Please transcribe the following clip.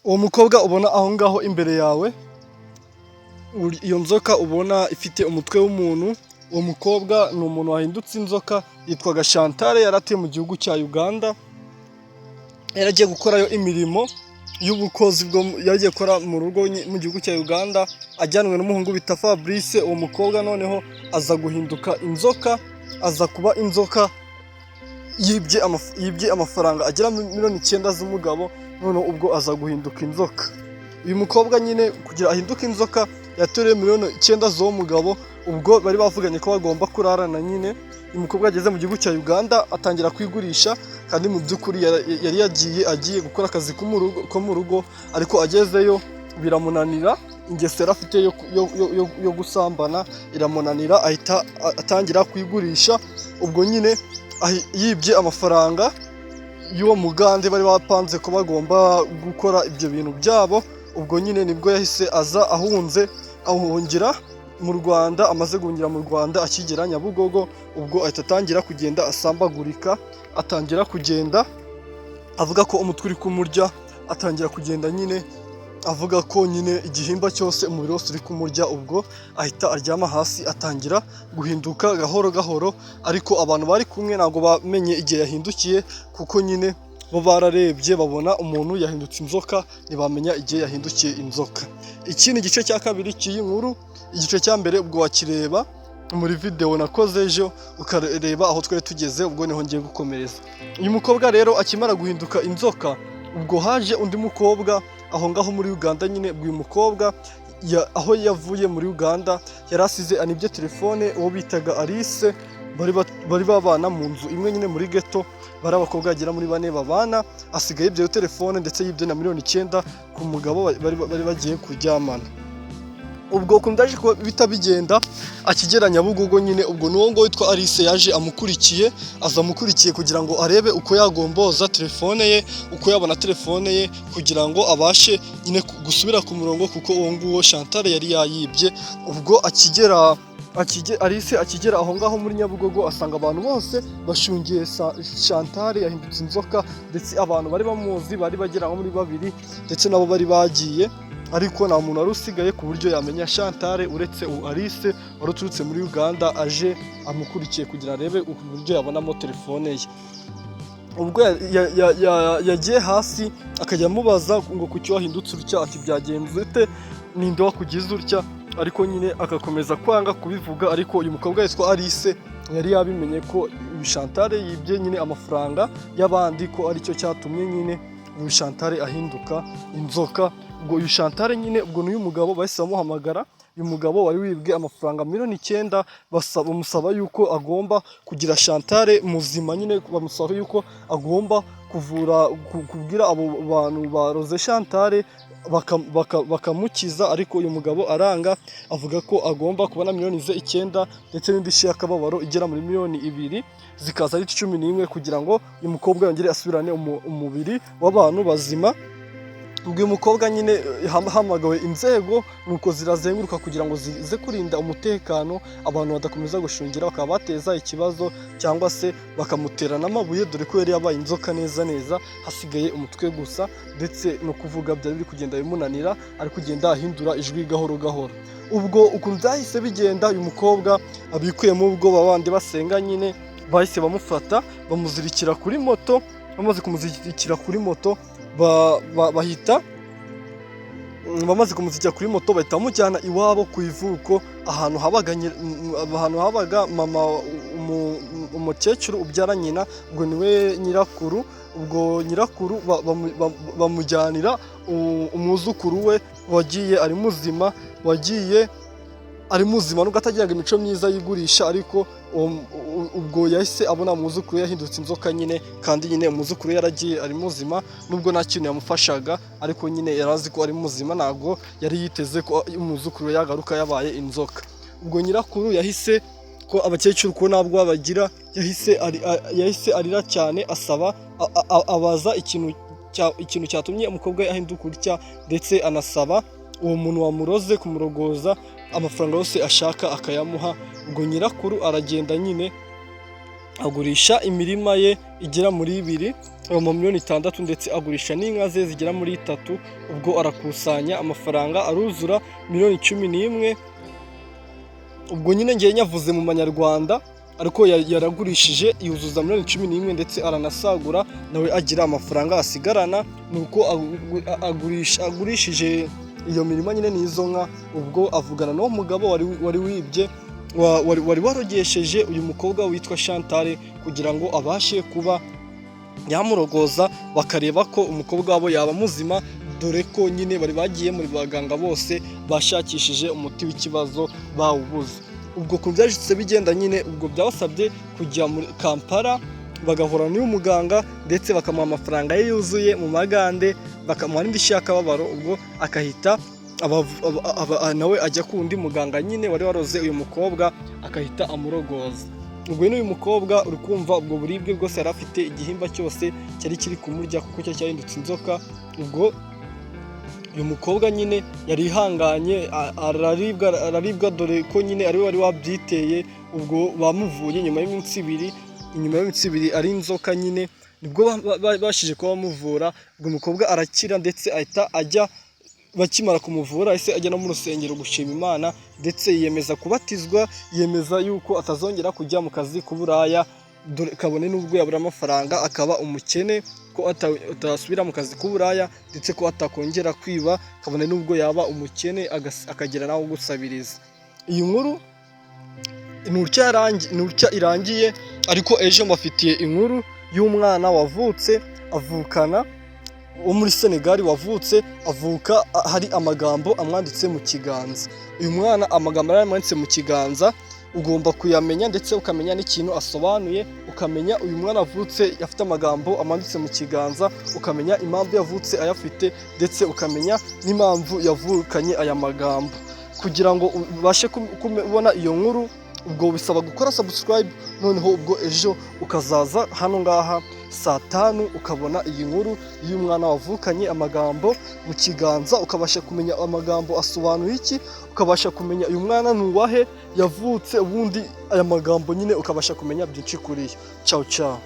Uwo mukobwa ubona aho ngaho imbere yawe, iyo nzoka ubona ifite umutwe w'umuntu, uwo mukobwa ni umuntu wahindutse inzoka, yitwaga Chantal, yaratuye mu gihugu cya Uganda, yaragiye gukorayo imirimo y'ubukozi yagiye gukora mu rugo mu gihugu cya Uganda, ajyanwe n'umuhungu bita Fabrice. Uwo mukobwa noneho aza guhinduka inzoka, aza kuba inzoka, yibye amafaranga agera muri miliyoni 9 z'umugabo, noneho ubwo aza guhinduka inzoka. Uyu mukobwa nyine kugira ahinduke inzoka yatoreye miliyoni 9 z'uwo mugabo, ubwo bari bavuganye ko bagomba kurarana nyine. Uyu mukobwa ageze mu gihugu cya Uganda atangira kwigurisha, kandi mu by'ukuri yari agiye gukora akazi ko mu rugo, ariko agezeyo biramunanira. Ingeso yari afite yo gusambana iramunanira, ahita atangira kwigurisha. Ubwo nyine yibye amafaranga y'uwo mugande bari bapanze ko bagomba gukora ibyo bintu byabo. Ubwo nyine nibwo yahise aza ahungira mu Rwanda. Amaze guhungira mu Rwanda akigera Nyabugogo, ubwo ahita atangira kugenda asambagurika, atangira kugenda avuga ko umutwe uri kumurya, atangira kugenda nyine avuga ko nyine igihimba cyose umubiri wose uri kumurya. Ubwo ahita aryama hasi, atangira guhinduka gahoro gahoro, ariko abantu bari kumwe ntabwo bamenye igihe yahindukiye, kuko nyine bo bararebye babona umuntu yahindutse inzoka, ntibamenya igihe yahindukiye inzoka. Iki ni igice cya kabiri cy'iyi nkuru. Igice cya mbere ubwo wakireba muri video nakoze ejo, ukareba aho twari tugeze, ubwo niho ngiye gukomereza. Uyu mukobwa rero akimara guhinduka inzoka, ubwo haje undi mukobwa aho ngaho muri Uganda nyine. Uyu mukobwa aho yavuye muri Uganda yari asize anibye telefone, uwo bitaga Alice, bari babana mu nzu imwe nyine muri ghetto, bari abakobwa bagera muri 4 babana. Asigaye ibyo telefone ndetse yibye na miliyoni 9 ku mugabo bari bagiye kuryamana. Ubwo kundaje ko bitabigenda akigera Nyabugogo nyine, ubwo nuwo ngo witwa Alice yaje amukurikiye kugira ngo arebe uko yagomboza telefone ye, uko yabona telefone ye, kugira ngo abashe nyine gusubira ku murongo, kuko uwo nguwo Chantal yari yayibye. Ubwo Alice akigera aho ngaho muri Nyabugogo, asanga abantu bose bashungiye Chantal yahindutse inzoka, ndetse abantu bari bamuzi bari bagera muri 2, ndetse nabo bari bagiye, ariko nta muntu wari usigaye ku buryo yamenya Chantal uretse Alice wari uturutse muri Uganda aje amukurikiye kugira arebe uburyo yabonamo telefone ye. Ubwo yagiye hasi akajya amubaza ngo kuki wahindutse utya, ati byagenze ute, ninde wakugize utya, ariko nyine agakomeza kwanga kubivuga. Ariko uyu mukobwa yitwa Alice yari yabimenye ko Chantal yibye nyine amafaranga y'abandi, ko aricyo cyatumye nyine Chantal ahinduka inzoka. Ubwo uyu Chantal nyine, ubwo n'uyu mugabo bahise bamuhamagara. Uyu mugabo wari wibwe amafaranga miliyoni 9, bamusaba yuko agomba kugira Chantal muzima nyine, bamusaba yuko agomba kubwira abo bantu baroze Chantal bakamukiza. Ariko uyu mugabo aranga, avuga ko agomba kubona miliyoni 9 ndetse n'indishyi y'akababaro igera muri miliyoni 2, zikaza ari 11 kugira ngo uyu mukobwa yongere asubirane umubiri w'abantu bazima. Ubwo uyu mukobwa nyine hamagawe inzego, nuko zirazenguruka kugira ngo zize kurinda umutekano, abantu badakomeza gushungira bakaba bateza ikibazo, cyangwa se bakamutera n'amabuye, dore ko yari yabaye inzoka neza, hasigaye umutwe gusa, ndetse no kuvuga byari biri kugenda bimunanira, ari kugenda ahindura ijwi gahoro gahoro. Ubwo ukuntu byahise bigenda, uyu mukobwa abikuyemo ubwoba, bandi basenga nyine bahise bamufata bamuzirikira kuri moto. Bamaze kumuzirikira kuri moto bamaze kumuzirikira kuri moto, bahita bamujyana iwabo ku ivuko, ahantu habaga mama umukecuru ubyara nyina, ubwo niwe nyirakuru. Ubwo nyirakuru bamujyanira umwuzukuru we wagiye ari muzima nubwo atagiraga imico myiza yigurisha, ariko ubwo yahise abona umwuzukuru yahindutse inzoka nyine, kandi nyine umwuzukuru yaragiye ari muzima, nubwo nta kintu yamufashaga, ariko nyine yarazi ko ari muzima, ntabwo yari yiteze ko umwuzukuru yagaruka yabaye inzoka. Ubwo nyirakuru yahise ko abakecuru ko ntabwo babagira, yahise arira cyane, abaza ikintu cyatumye umukobwa ahinduka utya, ndetse anasaba uwo muntu wamuroze kumurogoza amafaranga yose ashaka akayamuha. Ubwo nyirakuru aragenda nyine agurisha imirima ye igera muri 2 mu miliyoni 6 ndetse agurisha n'inka ze zigera muri 3, ubwo arakusanya amafaranga aruzura miliyoni 11. Ubwo nyine ngiye nyavuze mu manyarwanda, ariko yaragurishije yuzuza miliyoni 11 ndetse aranasagura nawe agira amafaranga asigarana, nuko agurishije iyo mirima nyine n'izo nka. Ubwo avugana n'uwo mugabo wari wibye, wari warogesheje uyu mukobwa witwa Chantal kugira ngo abashe kuba yamurogoza, bakareba ko umukobwa wabo yaba muzima, dore ko nyine bari bagiye muri baganga bose bashakishije umuti w'ikibazo bawubuze. Ubwo ku byajitse bigenda nyine, ubwo byabasabye kujya muri Kampala bagahura n'uyu muganga ndetse bakamuha amafaranga ye yuzuye mu magande, bakamuha n'indishyi y'akababaro. Ubwo akahita nawe ajya ku wundi muganga nyine wari waroze uyu mukobwa, akahita amurogoza. Ubwo n'uyu mukobwa uri kumva ubwo buribwe bwose yari afite, igihimba cyose cyari kiri kumurya kuko cyo cyahindutse inzoka. Ubwo uyu mukobwa nyine yari ihanganye, araribwa dore ko nyine ari we wari wabyiteye. Ubwo bamuvuye nyuma y'iminsi 2 ari inzoka nyine, nibwo bashije kuba bamuvura. Ubwo umukobwa arakira ndetse ahita ajya, bakimara kumuvura ese ajya no mu rusengero gushima Imana, ndetse yiyemeza kubatizwa, yemeza yuko atazongera kujya mu kazi k'uburaya, kabone n'ubwo yabura amafaranga akaba umukene, ko atasubira mu kazi k'uburaya ndetse ko atakongera kwiba, kabone n'ubwo yaba umukene akagera naho gusabiriza. Iyi nkuru nurya irangiye, ariko ejo mbafitiye inkuru y'umwana wavutse avukana wo muri Senegal, wavutse avuka hari amagambo amwanditse mu kiganza. Uyu mwana amagambo yamwanditse mu kiganza ugomba kuyamenya, ndetse ukamenya n'ikintu asobanuye, ukamenya uyu mwana avutse afite amagambo amwanditse mu kiganza, ukamenya impamvu yavutse ayafite, ndetse ukamenya n'impamvu yavukanye aya magambo. Kugira ngo ubashe kubona iyo nkuru, ubwo bisaba gukora subscribe, noneho ubwo ejo ukazaza hano ngaha saa 5 ukabona iyi nkuru y'umwana wavukanye amagambo mu kiganza, ukabasha kumenya amagambo asobanuye iki, ukabasha kumenya uyu mwana nuwahe yavutse, ubundi aya magambo nyine ukabasha kumenya byinshi kuri yo. Ciao ciao.